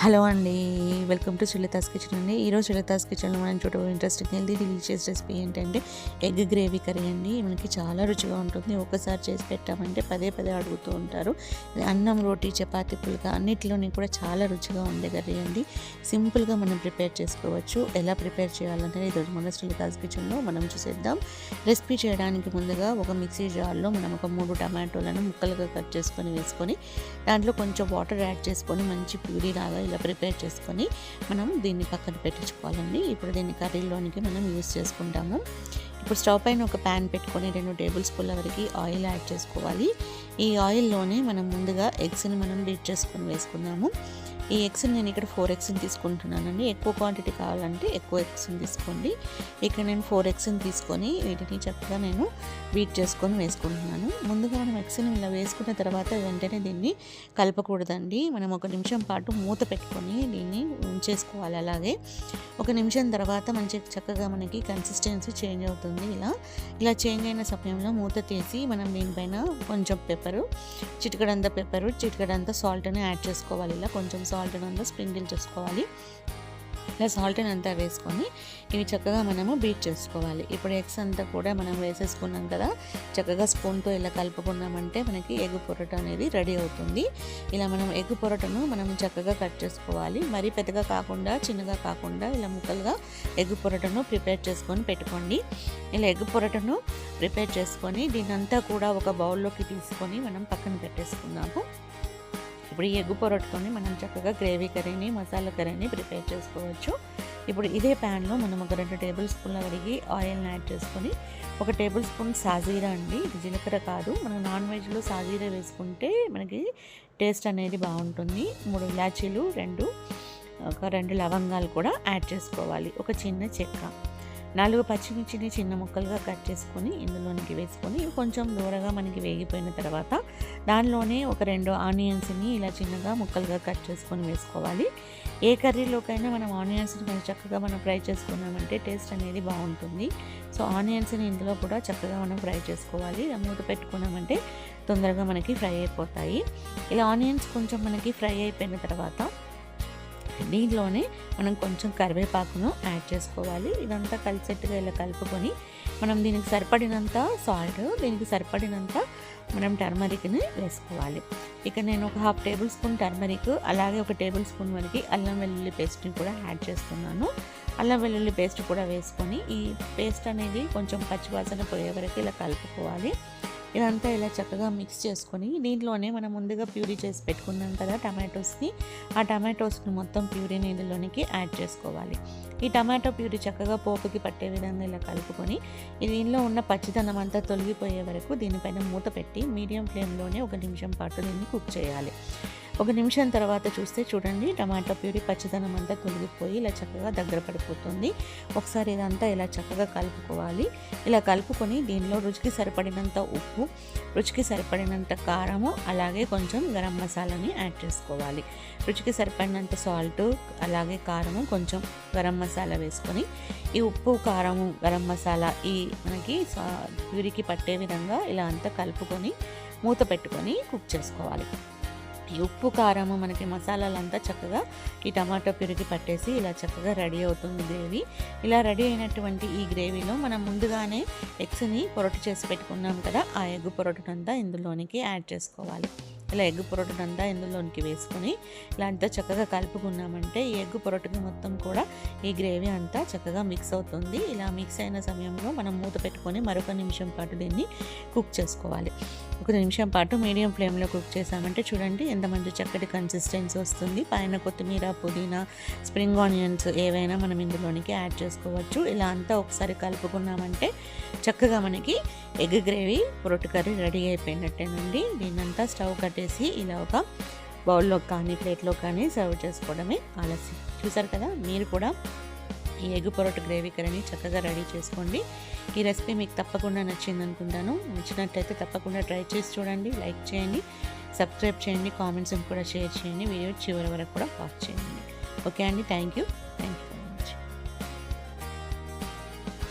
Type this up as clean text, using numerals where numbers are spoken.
Hello అండి, welcome to సులితాస్ kitchen అండి. ఈరోజు సులితాస్ కిచెన్లో మనం చూడబోయే ఇంట్రెస్టింగ్ హెల్తీ డిలీషియస్ రెసిపీ ఏంటంటే ఎగ్ గ్రేవీ కర్రీ అండి. మనకి చాలా రుచిగా ఉంటుంది. ఒక్కసారి చేసి పెట్టామంటే పదే పదే అడుగుతూ ఉంటారు. ఇది అన్నం, రోటీ, చపాతీ, పుల్కా అన్నిటిలోని కూడా చాలా రుచిగా ఉండే కర్రీ అండి. సింపుల్గా మనం ప్రిపేర్ చేసుకోవచ్చు. ఎలా ప్రిపేర్ చేయాలంటే ఈరోజు మన సులితాస్ కిచెన్లో మనం చూసేద్దాం. రెసిపీ చేయడానికి ముందుగా ఒక మిక్సీ జార్లో మనం ఒక 3 టమాటోలను ముక్కలుగా కట్ చేసుకొని వేసుకొని దాంట్లో కొంచెం వాటర్ యాడ్ చేసుకొని మంచి ప్యూరీ లాగా ఇలా ప్రిపేర్ చేసుకొని మనం దీన్ని పక్కన పెట్టించుకోవాలండి. ఇప్పుడు దీన్ని కర్రీలోనికి మనం యూస్ చేసుకుంటాము. ఇప్పుడు స్టవ్ పైన ఒక ప్యాన్ పెట్టుకొని 2 టేబుల్ స్పూన్ల వరకు ఆయిల్ యాడ్ చేసుకోవాలి. ఈ ఆయిల్లోనే మనం ముందుగా ఎగ్స్ని మనం బీట్ చేసుకొని వేసుకుందాము. ఈ ఎగ్స్ని నేను ఇక్కడ 4 ఎగ్స్ని తీసుకుంటున్నానండి. ఎక్కువ క్వాంటిటీ కావాలంటే ఎక్కువ ఎగ్స్ని తీసుకోండి. ఇక్కడ నేను 4 ఎగ్స్ని తీసుకొని వీటిని చక్కగా నేను బీట్ చేసుకొని వేసుకుంటున్నాను. ముందుగా మనం ఎగ్స్ని ఇలా వేసుకున్న తర్వాత వెంటనే దీన్ని కలపకూడదండి. మనం 1 నిమిషం పాటు మూత పెట్టుకొని దీన్ని ఉంచేసుకోవాలి. అలాగే 1 నిమిషం తర్వాత చక్కగా మనకి కన్సిస్టెన్సీ చేంజ్ అవుతుంది. ఇలా చేంజ్ అయిన సమయంలో మూత తీసి మనం దీనిపైన కొంచెం పెప్పరు, చిటికెడంత పెప్పరు, చిటికెడంత సాల్ట్ని యాడ్ చేసుకోవాలి. ఇలా కొంచెం సాల్ట్ని అంతా స్ప్రింకిల్ చేసుకోవాలి. ఇలా సాల్ట్ని అంతా వేసుకొని ఇవి చక్కగా మనము బీట్ చేసుకోవాలి. ఇప్పుడు ఎగ్స్ అంతా కూడా మనం వేసేసుకున్నాం కదా, చక్కగా స్పూన్తో ఇలా కలుపుకున్నామంటే మనకి ఎగ్ పొరట అనేది రెడీ అవుతుంది. ఇలా మనం ఎగ్ పొరటను మనం చక్కగా కట్ చేసుకోవాలి. మరీ పెద్దగా కాకుండా చిన్నగా కాకుండా ఇలా ముక్కలుగా ఎగ్ పొరటను ప్రిపేర్ చేసుకొని పెట్టుకోండి. ఇలా ఎగ్ పొరటను ప్రిపేర్ చేసుకొని దీనంతా కూడా ఒక బౌల్లోకి తీసుకొని మనం పక్కన పెట్టేసుకుందాము. ఇప్పుడు ఈ ఎగ్ పొరటుతోని మనం చక్కగా గ్రేవీ కర్రీని, మసాలా కర్రీని ప్రిపేర్ చేసుకోవచ్చు. ఇప్పుడు ఇదే ప్యాన్లో మనం ఒక 2 టేబుల్ స్పూన్ల వరకు ఆయిల్ని యాడ్ చేసుకొని 1 టేబుల్ స్పూన్ సాజీరా అండి, ఇది జీలకర్ర కాదు. మనం నాన్ వెజ్లో సాజీరా వేసుకుంటే మనకి టేస్ట్ అనేది బాగుంటుంది. 3 ఇలాచీలు, 2 లవంగాలు కూడా యాడ్ చేసుకోవాలి. ఒక చిన్న చెక్క, 4 పచ్చిమిర్చిని చిన్న ముక్కలుగా కట్ చేసుకొని ఇందులోనికి వేసుకొని కొంచెం దూరగా మనకి వేగిపోయిన తర్వాత దానిలోనే ఒక 2 ఆనియన్స్ని ఇలా చిన్నగా ముక్కలుగా కట్ చేసుకొని వేసుకోవాలి. ఏ కర్రీలోకైనా మనం ఆనియన్స్ని కొంచెం చక్కగా మనం ఫ్రై చేసుకున్నామంటే టేస్ట్ అనేది బాగుంటుంది. సో ఆనియన్స్ని ఇందులో కూడా చక్కగా మనం ఫ్రై చేసుకోవాలి. మూత పెట్టుకున్నామంటే తొందరగా మనకి ఫ్రై అయిపోతాయి. ఇలా ఆనియన్స్ కొంచెం మనకి ఫ్రై అయిపోయిన తర్వాత దీంట్లోనే మనం కొంచెం కరివేపాకును యాడ్ చేసుకోవాలి. ఇదంతా కలిసేట్టుగా ఇలా కలుపుకొని మనం దీనికి సరిపడినంత సాల్ట్, దీనికి సరిపడినంత మనం టర్మరిక్ని వేసుకోవాలి. ఇక నేను ఒక 1/2 టేబుల్ స్పూన్ టర్మరిక్, అలాగే 1 టేబుల్ స్పూన్ వరకు అల్లం వెల్లుల్లి పేస్ట్ని కూడా యాడ్ చేస్తున్నాను. అల్లం వెల్లుల్లి పేస్ట్ కూడా వేసుకొని ఈ పేస్ట్ అనేది కొంచెం పచ్చివాసన పోయే వరకు ఇలా కలుపుకోవాలి. ఇదంతా ఇలా చక్కగా మిక్స్ చేసుకొని దీంట్లోనే మనం ముందుగా ప్యూరీ చేసి పెట్టుకున్నాం కదా టమాటోస్ని, ఆ టమాటోస్ని మొత్తం ప్యూరీని ఇందులోనికి యాడ్ చేసుకోవాలి. ఈ టమాటో ప్యూరీ చక్కగా పోపుకి పట్టే విధంగా ఇలా కలుపుకొని దీనిలో ఉన్న పచ్చిదనం అంతా తొలగిపోయే వరకు దీనిపైన మూత పెట్టి మీడియం ఫ్లేమ్లోనే 1 నిమిషం పాటు దీన్ని కుక్ చేయాలి. 1 నిమిషం తర్వాత చూస్తే చూడండి, టమాటో ప్యూరీ పచ్చిదనం అంతా తొలగిపోయి ఇలా చక్కగా దగ్గర పడిపోతుంది. ఒకసారి ఇదంతా ఇలా చక్కగా కలుపుకోవాలి. ఇలా కలుపుకొని దీనిలో రుచికి సరిపడినంత ఉప్పు, రుచికి సరిపడినంత కారము, అలాగే కొంచెం గరం మసాలాని యాడ్ చేసుకోవాలి. రుచికి సరిపడినంత సాల్ట్, అలాగే కారము, కొంచెం గరం మసాలా వేసుకొని ఈ ఉప్పు, కారము, గరం మసాలా ఈ మనకి ప్యూరీకి పట్టే విధంగా ఇలా అంతా కలుపుకొని మూత పెట్టుకొని కుక్ చేసుకోవాలి. ఈ ఉప్పు, కారము మనకి మసాలాలంతా చక్కగా ఈ టమాటో ప్యూరీకి పట్టేసి ఇలా చక్కగా రెడీ అవుతుంది గ్రేవీ. ఇలా రెడీ అయినటువంటి ఈ గ్రేవీలో మనం ముందుగానే ఎగ్స్ని పొరటు చేసి పెట్టుకున్నాం కదా, ఆ ఎగ్ పొరటునంతా ఇందులోనికి యాడ్ చేసుకోవాలి. ఇలా ఎగ్ పొరటునంతా ఇందులోనికి వేసుకొని ఇలా అంతా చక్కగా కలుపుకున్నామంటే ఈ ఎగ్ పొరటుకి మొత్తం కూడా ఈ గ్రేవీ అంతా చక్కగా మిక్స్ అవుతుంది. ఇలా మిక్స్ అయిన సమయంలో మనం మూత పెట్టుకొని మరొక నిమిషం పాటు దీన్ని కుక్ చేసుకోవాలి. 1 నిమిషం పాటు మీడియం ఫ్లేమ్లో కుక్ చేసామంటే చూడండి ఎంత మంచి చక్కటి కన్సిస్టెన్సీ వస్తుంది. పైన కొత్తిమీర, పుదీనా, స్ప్రింగ్ ఆనియన్స్ ఏవైనా మనం ఇందులోనికి యాడ్ చేసుకోవచ్చు. ఇలా అంతా ఒకసారి కలుపుకున్నామంటే చక్కగా మనకి ఎగ్ గ్రేవీ పొరటు కర్రీ రెడీ అయిపోయినట్టేనండి. దీన్నంతా స్టవ్ కట్టేసి ఇలా ఒక బౌల్లో కానీ ప్లేట్లో కానీ సర్వ్ చేసుకోవడమే ఆలస్యం. చూసారు కదా, మీరు కూడా ఈ ఎగ్ పొరటు గ్రేవీ కర్రీని చక్కగా రెడీ చేసుకోండి. ఈ రెసిపీ మీకు తప్పకుండా నచ్చింది అనుకుంటాను. నచ్చినట్లయితే తప్పకుండా ట్రై చేసి చూడండి, లైక్ చేయండి, సబ్స్క్రైబ్ చేయండి, కామెంట్స్ని కూడా షేర్ చేయండి, వీడియో చివరి వరకు కూడా వాచ్ చేయండి. ఓకే అండి, థ్యాంక్ యూ.